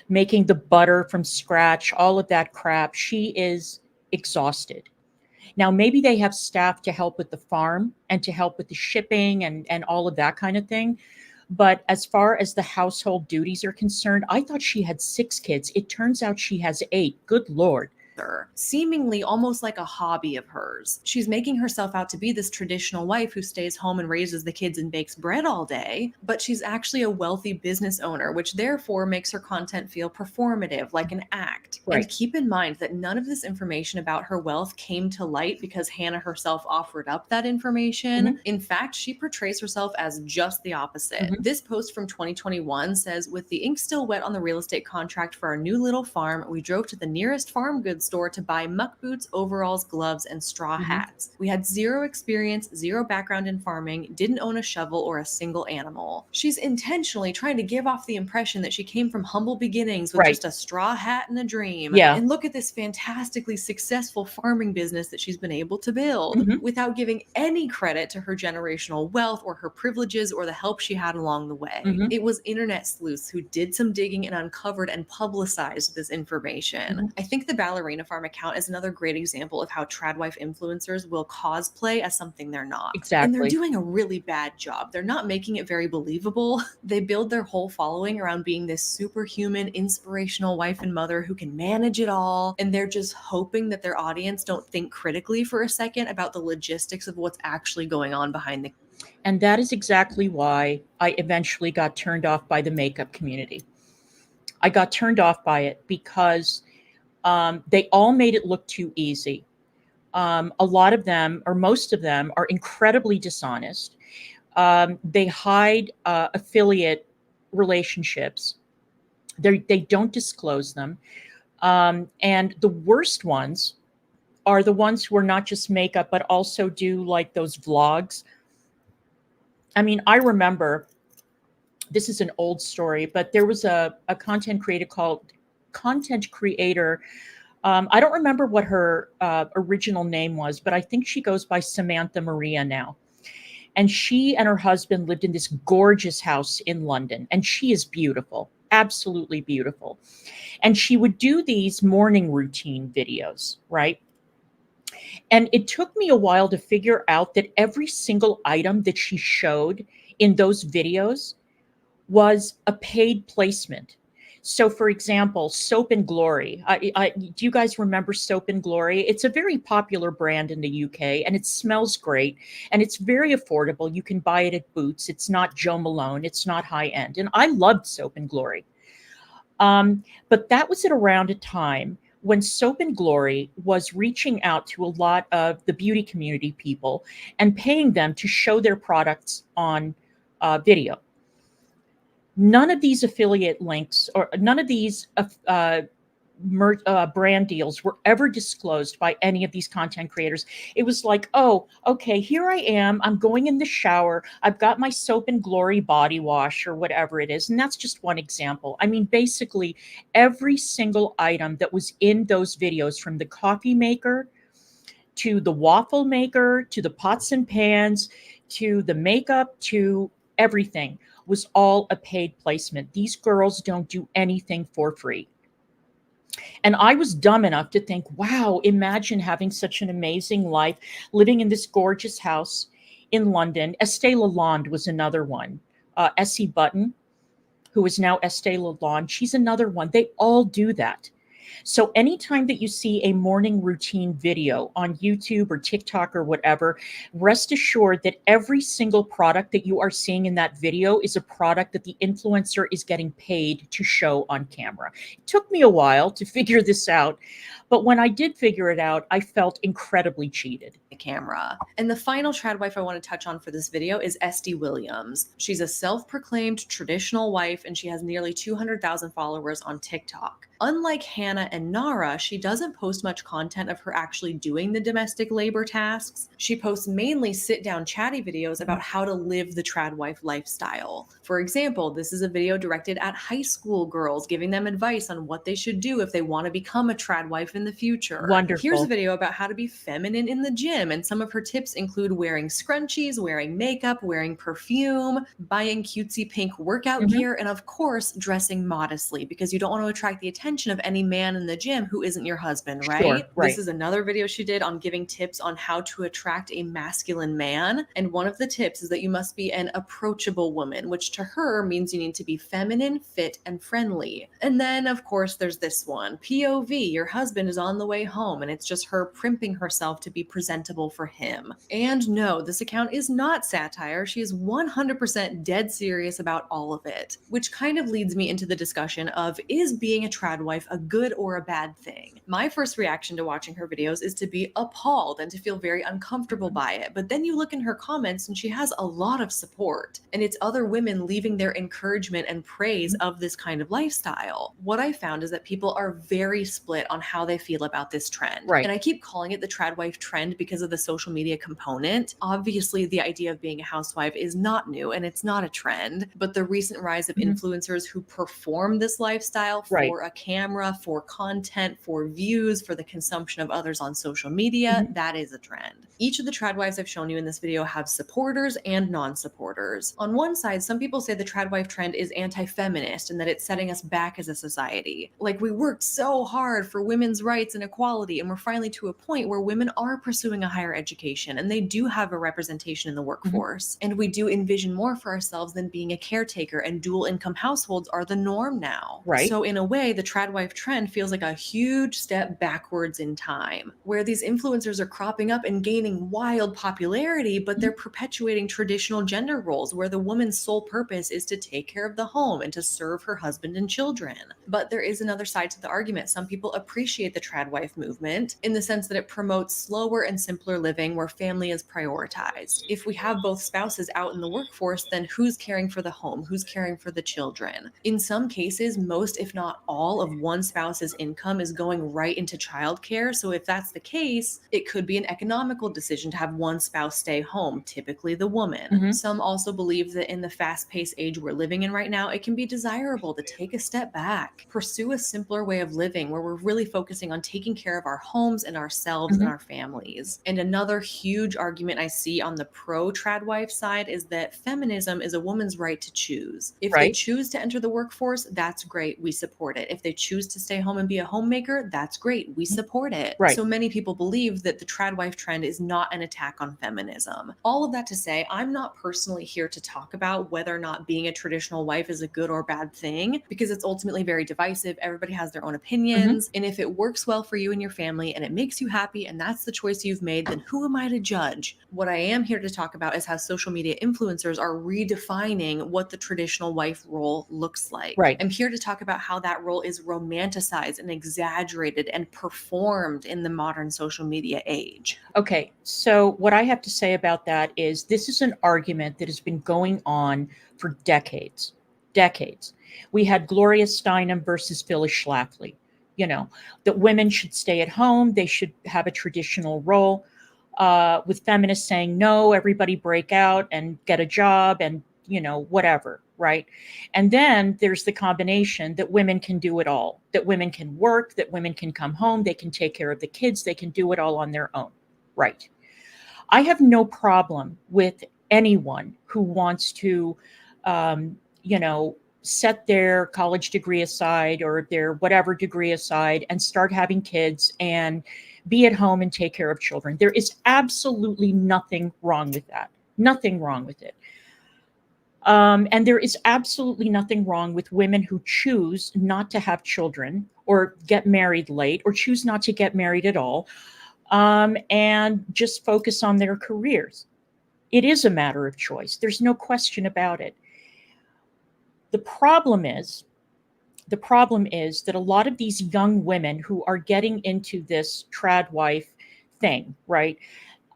making the butter from scratch, all of that crap. She is exhausted. Now, maybe they have staff to help with the farm and to help with the shipping and all of that kind of thing. But as far as the household duties are concerned, I thought she had 6 kids. It turns out she has 8. Good Lord. Seemingly almost like a hobby of hers. She's making herself out to be this traditional wife who stays home and raises the kids and bakes bread all day, but she's actually a wealthy business owner, which therefore makes her content feel performative, like an act. And keep in mind that none of this information about her wealth came to light because Hannah herself offered up that information. In fact, she portrays herself as just the opposite. This post from 2021 says, "With the ink still wet on the real estate contract for our new little farm, we drove to the nearest farm goods store to buy muck boots, overalls, gloves, and straw hats. We had 0 experience, 0 background in farming, didn't own a shovel or a single animal." She's intentionally trying to give off the impression that she came from humble beginnings with just a straw hat and a dream. And look at this fantastically successful farming business that she's been able to build without giving any credit to her generational wealth or her privileges or the help she had along the way. It was internet sleuths who did some digging and uncovered and publicized this information. I think the ballerina Ballerina Farm account is another great example of how Tradwife influencers will cosplay as something they're not. And they're Exactly. doing a really bad job. They're not making it very believable. They build their whole following around being this superhuman, inspirational wife and mother who can manage it all. And they're just hoping that their audience don't think critically for a second about the logistics of what's actually going on behind the. And that is exactly why I eventually got turned off by the makeup community. I got turned off by it because they all made it look too easy. A lot of them, or most of them, are incredibly dishonest. They hide affiliate relationships. They don't disclose them. And the worst ones are the ones who are not just makeup, but also do like those vlogs. I mean, I remember, this is an old story, but there was a content creator called content creator. I don't remember what her original name was, but I think she goes by Samantha Maria now. And she and her husband lived in this gorgeous house in London. And she is beautiful, absolutely beautiful. And she would do these morning routine videos, right? And it took me a while to figure out that every single item that she showed in those videos was a paid placement. So, for example, Soap and Glory. Do you guys remember Soap and Glory? It's a very popular brand in the UK, and it smells great, and it's very affordable. You can buy it at Boots. It's not Joe Malone. It's not high end, and I loved Soap and Glory. But that was at around a time when Soap and Glory was reaching out to a lot of the beauty community people and paying them to show their products on video. None of these affiliate links or none of these brand deals were ever disclosed by any of these content creators. It was like, oh, okay, here I am. I'm going in the shower. I've got my Soap and Glory body wash or whatever it is. And that's just one example. I mean, basically, every single item that was in those videos, from the coffee maker to the waffle maker to the pots and pans to the makeup to everything, was all a paid placement. These girls don't do anything for free. And I was dumb enough to think, wow, imagine having such an amazing life, living in this gorgeous house in London. Estee Lalonde was another one. Essie Button, who is now Estee Lalonde, she's another one. They all do that. So anytime that you see a morning routine video on YouTube or TikTok or whatever, rest assured that every single product that you are seeing in that video is a product that the influencer is getting paid to show on camera. It took me a while to figure this out, but when I did figure it out, I felt incredibly cheated. The camera. And the final Tradwife I want to touch on for this video is Estee Williams. She's a self-proclaimed traditional wife, and she has nearly 200,000 followers on TikTok. Unlike Hannah and Nara, she doesn't post much content of her actually doing the domestic labor tasks. She posts mainly sit-down chatty videos about how to live the Tradwife lifestyle. For example, this is a video directed at high school girls, giving them advice on what they should do if they want to become a Tradwife in the future. Wonderful. Here's a video about how to be feminine in the gym, and some of her tips include wearing scrunchies, wearing makeup, wearing perfume, buying cutesy pink workout gear, and of course, dressing modestly, because you don't want to attract the attention of any man in the gym who isn't your husband, right? Sure, right. This is another video she did on giving tips on how to attract a masculine man. And one of the tips is that you must be an approachable woman, which to her means you need to be feminine, fit, and friendly. And then, of course, there's this one. POV, your husband is on the way home, and it's just her primping herself to be presentable for him. And no, this account is not satire. She is 100% dead serious about all of it, which kind of leads me into the discussion of, is being a Tradwife a good or a bad thing? My first reaction to watching her videos is to be appalled and to feel very uncomfortable by it. But then you look in her comments and she has a lot of support, and it's other women leaving their encouragement and praise of this kind of lifestyle. What I found is that people are very split on how they feel about this trend. Right. And I keep calling it the Tradwife trend because of the social media component. Obviously, the idea of being a housewife is not new and it's not a trend, but the recent rise of influencers who perform this lifestyle for a camera, for content, for views, for the consumption of others on social media, that is a trend. Each of the Tradwives I've shown you in this video have supporters and non-supporters. On one side, some people say the Tradwife trend is anti-feminist and that it's setting us back as a society. Like, we worked so hard for women's rights and equality, and we're finally to a point where women are pursuing a higher education and they do have a representation in the workforce. And we do envision more for ourselves than being a caretaker, and dual income households are the norm now. Right. So in a way, the Tradwife trend feels like a huge step backwards in time, where these influencers are cropping up and gaining wild popularity, but they're perpetuating traditional gender roles where the woman's sole purpose is to take care of the home and to serve her husband and children. But there is another side to the argument. Some people appreciate the Tradwife movement in the sense that it promotes slower and simpler living where family is prioritized. If we have both spouses out in the workforce, then who's caring for the home? Who's caring for the children? In some cases, most, if not all, of one spouse's income is going right into childcare. So if that's the case, it could be an economical decision to have one spouse stay home, typically the woman. Some also believe that in the fast-paced age we're living in right now, it can be desirable to take a step back, pursue a simpler way of living where we're really focusing on taking care of our homes and ourselves and our families. And another huge argument I see on the pro-Tradwife side is that feminism is a woman's right to choose. If they choose to enter the workforce, that's great. We support it. If they choose to stay home and be a homemaker, that's great. We support it. So many people believe that the Tradwife trend is not an attack on feminism. All of that to say, I'm not personally here to talk about whether or not being a traditional wife is a good or bad thing, because it's ultimately very divisive. Everybody has their own opinions. And if it works well for you and your family and it makes you happy and that's the choice you've made, then who am I to judge? What I am here to talk about is how social media influencers are redefining what the traditional wife role looks like. I'm here to talk about how that role is romanticized and exaggerated and performed in the modern social media age. Okay, so what I have to say about that is this is an argument that has been going on for decades. Decades. We had Gloria Steinem versus Phyllis Schlafly, you know, that women should stay at home, they should have a traditional role, with feminists saying, no, everybody break out and get a job and, you know, whatever, right? And then there's the combination that women can do it all, that women can work, that women can come home, they can take care of the kids, they can do it all on their own. Right. I have no problem with anyone who wants to, you know, set their college degree aside or their whatever degree aside and start having kids and be at home and take care of children. There is absolutely nothing wrong with that. Nothing wrong with it. And there is absolutely nothing wrong with women who choose not to have children or get married late or choose not to get married at all. And just focus on their careers. It is a matter of choice. There's no question about it. The problem is that a lot of these young women who are getting into this Tradwife thing, right?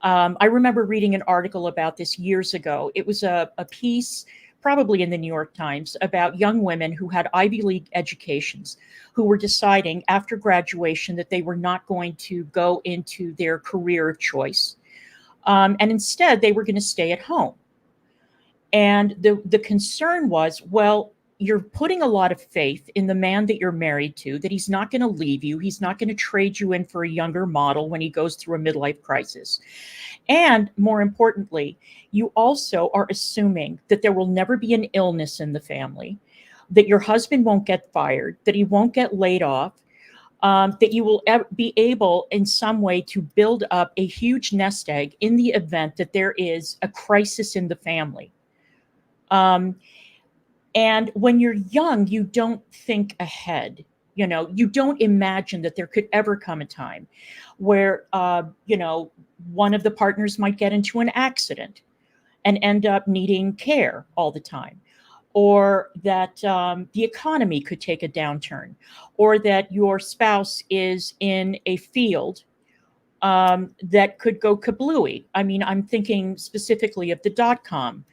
I remember reading an article about this years ago. It was a piece probably in the New York Times about young women who had Ivy League educations who were deciding after graduation that they were not going to go into their career of choice. And instead, they were going to stay at home. And the concern was, well, you're putting a lot of faith in the man that you're married to, that he's not going to leave you. He's not going to trade you in for a younger model when he goes through a midlife crisis. And more importantly, you also are assuming that there will never be an illness in the family, that your husband won't get fired, that he won't get laid off, that you will be able in some way to build up a huge nest egg in the event that there is a crisis in the family. And when you're young, you don't think ahead. You know, you don't imagine that there could ever come a time where, you know, one of the partners might get into an accident and end up needing care all the time, or that the economy could take a downturn, or that your spouse is in a field that could go kablooey. I mean, I'm thinking specifically of the dot-com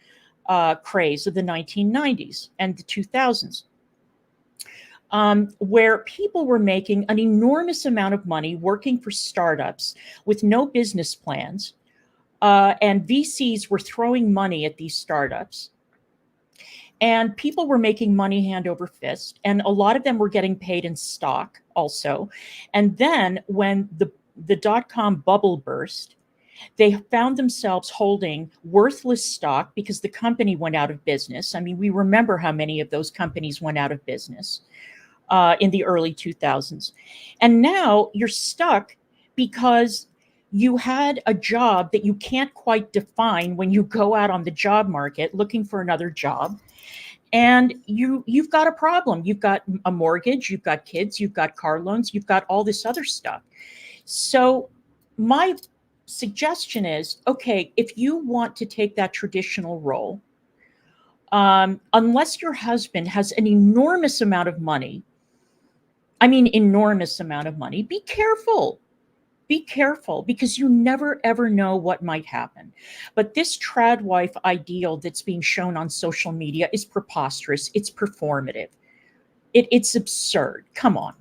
craze of the 1990s and the 2000s, where people were making an enormous amount of money working for startups with no business plans, and VCs were throwing money at these startups. and people were making money hand over fist, and a lot of them were getting paid in stock also. And then when the dot-com bubble burst, they found themselves holding worthless stock because the company went out of business. I mean, we remember how many of those companies went out of business in the early 2000s. And now you're stuck because you had a job that you can't quite define when you go out on the job market looking for another job. And you've got a problem. You've got a mortgage, you've got kids, you've got car loans, you've got all this other stuff. So my suggestion is, okay, if you want to take that traditional role, unless your husband has an enormous amount of money, I mean, enormous amount of money, be careful. Be careful, because you never ever know what might happen. But this trad wife ideal that's being shown on social media is preposterous. It's performative. It's absurd. Come on.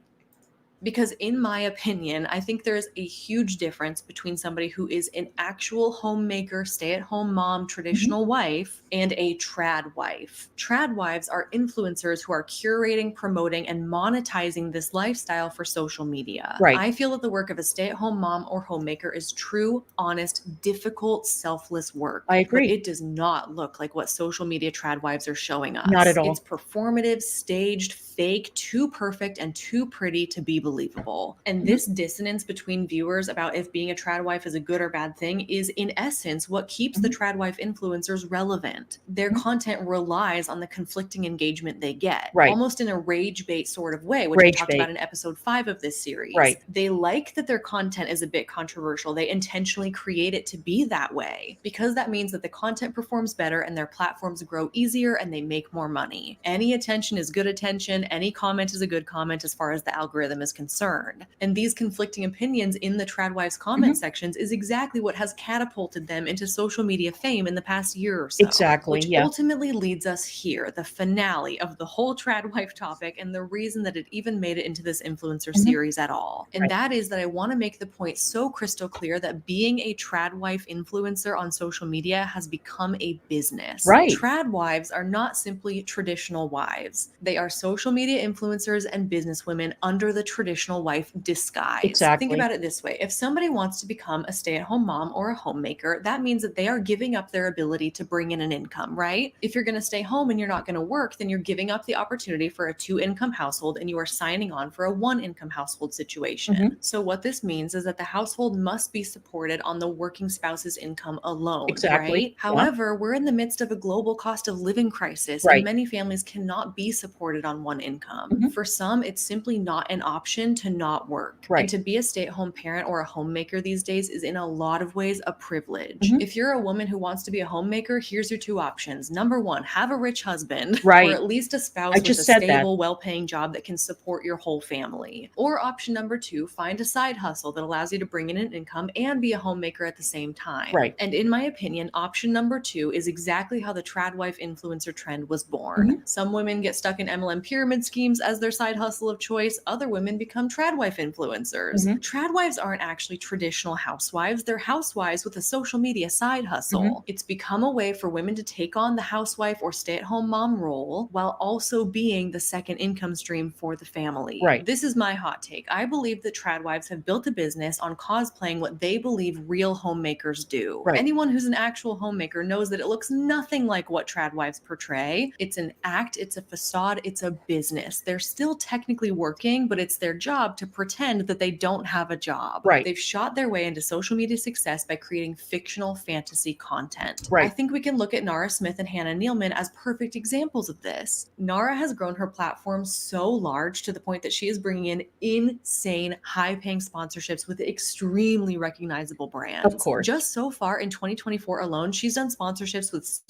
Because in my opinion, I think there's a huge difference between somebody who is an actual homemaker, stay-at-home mom, traditional wife, and a trad wife. Trad wives are influencers who are curating, promoting, and monetizing this lifestyle for social media. Right. I feel that the work of a stay-at-home mom or homemaker is true, honest, difficult, selfless work. I agree. But it does not look like what social media trad wives are showing us. Not at all. It's performative, staged, fake, too perfect, and too pretty to be believable. And this dissonance between viewers about if being a trad wife is a good or bad thing is in essence what keeps the trad wife influencers relevant. Their content relies on the conflicting engagement they get, Right. almost in a rage bait sort of way, which Rage I talked bait. about in episode 5 of this series. Right. They like that their content is a bit controversial. They intentionally create it to be that way because that means that the content performs better and their platforms grow easier and they make more money. Any attention is good attention. Any comment is a good comment as far as the algorithm is concerned. And these conflicting opinions in the Tradwives comment sections is exactly what has catapulted them into social media fame in the past year or so. Exactly, Which yeah. ultimately leads us here, the finale of the whole Tradwife topic and the reason that it even made it into this influencer series at all. And Right. that is that I want to make the point so crystal clear that being a Tradwife influencer on social media has become a business. Right. Tradwives are not simply traditional wives. They are social media influencers and businesswomen under the traditional wife disguise. Exactly. Think about it this way. If somebody wants to become a stay-at-home mom or a homemaker, that means that they are giving up their ability to bring in an income, right? If you're going to stay home and you're not going to work, then you're giving up the opportunity for a 2-income household and you are signing on for a 1-income household situation. So what this means is that the household must be supported on the working spouse's income alone, Exactly. right? Yeah. However, we're in the midst of a global cost of living crisis Right. and many families cannot be supported on one income. For some, it's simply not an option to not work. Right. And to be a stay-at-home parent or a homemaker these days is in a lot of ways a privilege. If you're a woman who wants to be a homemaker, here's your 2 options. Number 1, have a rich husband, Right. or at least a spouse I with just a said that. stable, well-paying job that can support your whole family. Or option number 2, find a side hustle that allows you to bring in an income and be a homemaker at the same time. Right. And in my opinion, option number 2 is exactly how the Tradwife influencer trend was born. Some women get stuck in MLM pyramid schemes as their side hustle of choice. Other women become Tradwife influencers. Tradwives aren't actually traditional housewives. They're housewives with a social media side hustle. It's become a way for women to take on the housewife or stay-at-home mom role while also being the second income stream for the family. Right. This is my hot take. I believe that Tradwives have built a business on cosplaying what they believe real homemakers do. Right. Anyone who's an actual homemaker knows that it looks nothing like what Tradwives portray. It's an act, it's a facade, it's a business. They're still technically working, but it's their job to pretend that they don't have a job. Right. They've shot their way into social media success by creating fictional fantasy content. Right. I think we can look at Nara Smith and Hannah Nealman as perfect examples of this. Nara has grown her platform so large to the point that she is bringing in insane, high-paying sponsorships with extremely recognizable brands. Of course. Just so far in 2024 alone, she's done sponsorships with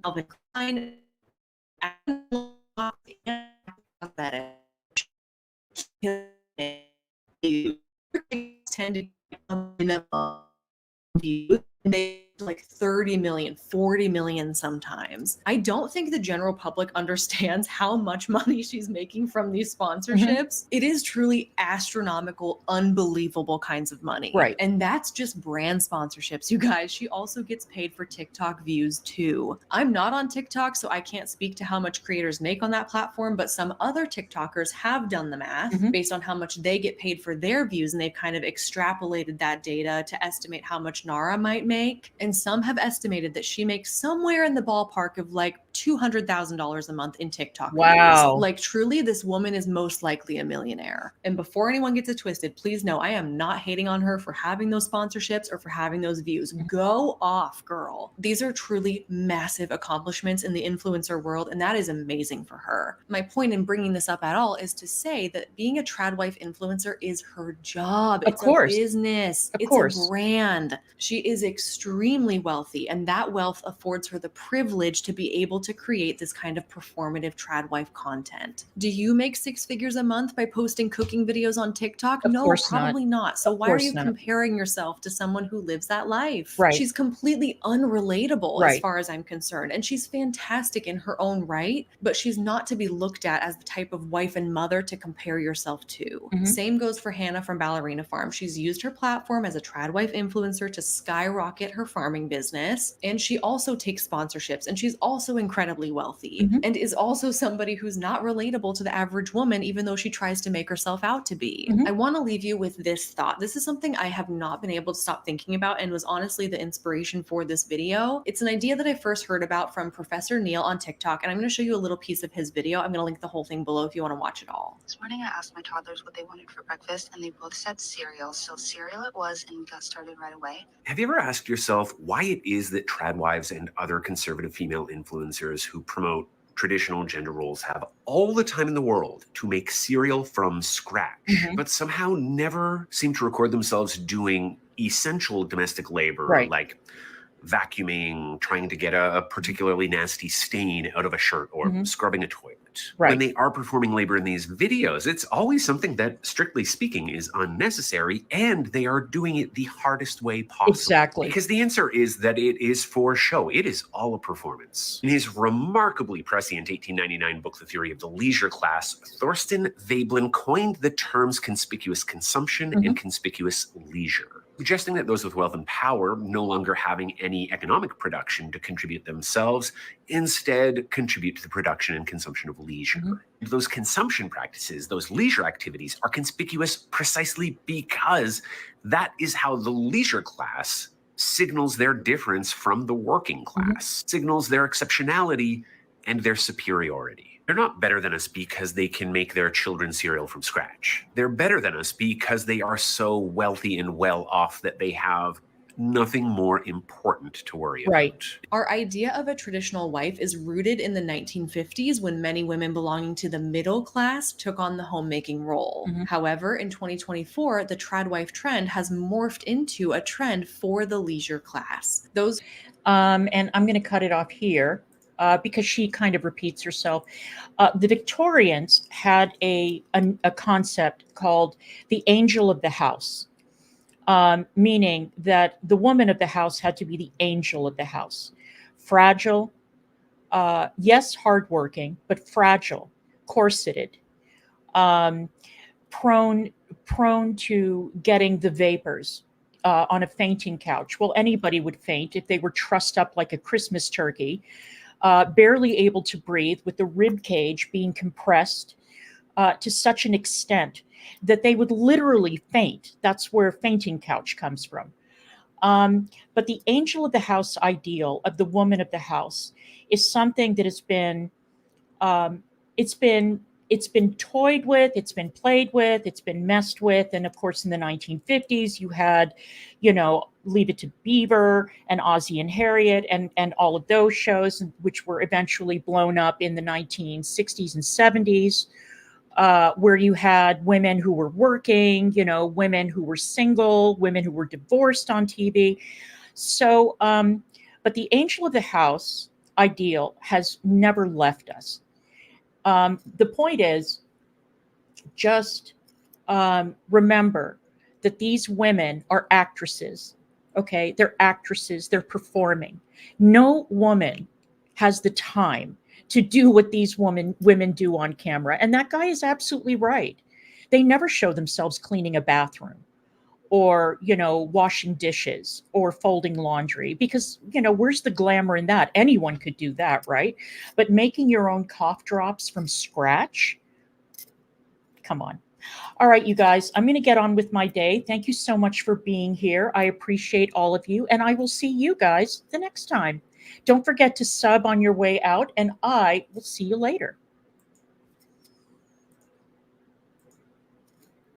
Calvin Klein, tend to They like 30 million, 40 million sometimes. I don't think the general public understands how much money she's making from these sponsorships. It is truly astronomical, unbelievable kinds of money. Right. And that's just brand sponsorships, you guys. She also gets paid for TikTok views too. I'm not on TikTok, so I can't speak to how much creators make on that platform, but some other TikTokers have done the math based on how much they get paid for their views, and they've kind of extrapolated that data to estimate how much Nara might make. And some have estimated that she makes somewhere in the ballpark of like $200,000 a month in TikTok Wow. views. Like truly, this woman is most likely a millionaire. And before anyone gets it twisted, please know I am not hating on her for having those sponsorships or for having those views. Go off, girl. These are truly massive accomplishments in the influencer world, and that is amazing for her. My point in bringing this up at all is to say that being a Tradwife influencer is her job. Of It's course. a business. Of It's course. a brand. She is extremely wealthy, and that wealth affords her the privilege to be able to create this kind of performative Tradwife content. Do you make 6 figures a month by posting cooking videos on TikTok? Of No, course not. probably not. So Of why are course you not. comparing yourself to someone who lives that life? Right. She's completely unrelatable as Right. far as I'm concerned, and she's fantastic in her own right, but she's not to be looked at as the type of wife and mother to compare yourself to. Same goes for Hannah from Ballerina Farm. She's used her platform as a Tradwife influencer to skyrocket her farming business, and she also takes sponsorships, and she's also incredibly wealthy and is also somebody who's not relatable to the average woman, even though she tries to make herself out to be. I want to leave you with this thought. This is something I have not been able to stop thinking about and was honestly the inspiration for this video. It's an idea that I first heard about from Professor Neil on TikTok, and I'm going to show you a little piece of his video. I'm going to link the whole thing below if you want to watch it all. This morning I asked my toddlers what they wanted for breakfast, and they both said cereal, so cereal it was, and we got started right away. Have you ever asked yourself why it is that Tradwives and other conservative female influencers who promote traditional gender roles have all the time in the world to make cereal from scratch, but somehow never seem to record themselves doing essential domestic labor like vacuuming, trying to get a particularly nasty stain out of a shirt, or scrubbing a toilet? When they are performing labor in these videos, it's always something that, strictly speaking, is unnecessary, and they are doing it the hardest way possible. Exactly. Because the answer is that it is for show. It is all a performance. In his remarkably prescient 1899 book, The Theory of the Leisure Class, Thorsten Veblen coined the terms conspicuous consumption and conspicuous leisure, suggesting that those with wealth and power no longer having any economic production to contribute themselves, instead contribute to the production and consumption of leisure. Those consumption practices, those leisure activities, are conspicuous precisely because that is how the leisure class signals their difference from the working class, signals their exceptionality and their superiority. They're not better than us because they can make their children cereal from scratch. They're better than us because they are so wealthy and well off that they have nothing more important to worry about. Our idea of a traditional wife is rooted in the 1950s, when many women belonging to the middle class took on the homemaking role. However, in 2024, the Tradwife trend has morphed into a trend for the leisure class. And I'm going to cut it off here because she kind of repeats herself. The Victorians had a concept called the angel of the house. Meaning that the woman of the house had to be the angel of the house. Fragile, yes, hardworking, but fragile, corseted, prone to getting the vapors on a fainting couch. Well, anybody would faint if they were trussed up like a Christmas turkey, barely able to breathe, with the rib cage being compressed to such an extent that they would literally faint. That's where fainting couch comes from. But the angel of the house ideal of the woman of the house is something that has been, it's been toyed with, it's been played with, it's been messed with. And of course, in the 1950s, you had, Leave It to Beaver and Ozzie and Harriet and all of those shows, which were eventually blown up in the 1960s and 70s. Where you had women who were working, women who were single, women who were divorced on TV. So, but the angel of the house ideal has never left us. The point is, just remember that these women are actresses. Okay, they're actresses, they're performing. No woman has the time to do what these women do on camera. And that guy is absolutely right. They never show themselves cleaning a bathroom or, washing dishes or folding laundry because, where's the glamour in that? Anyone could do that, right? But making your own cough drops from scratch, come on. All right, you guys, I'm going to get on with my day. Thank you so much for being here. I appreciate all of you, and I will see you guys the next time. Don't forget to sub on your way out, and I will see you later.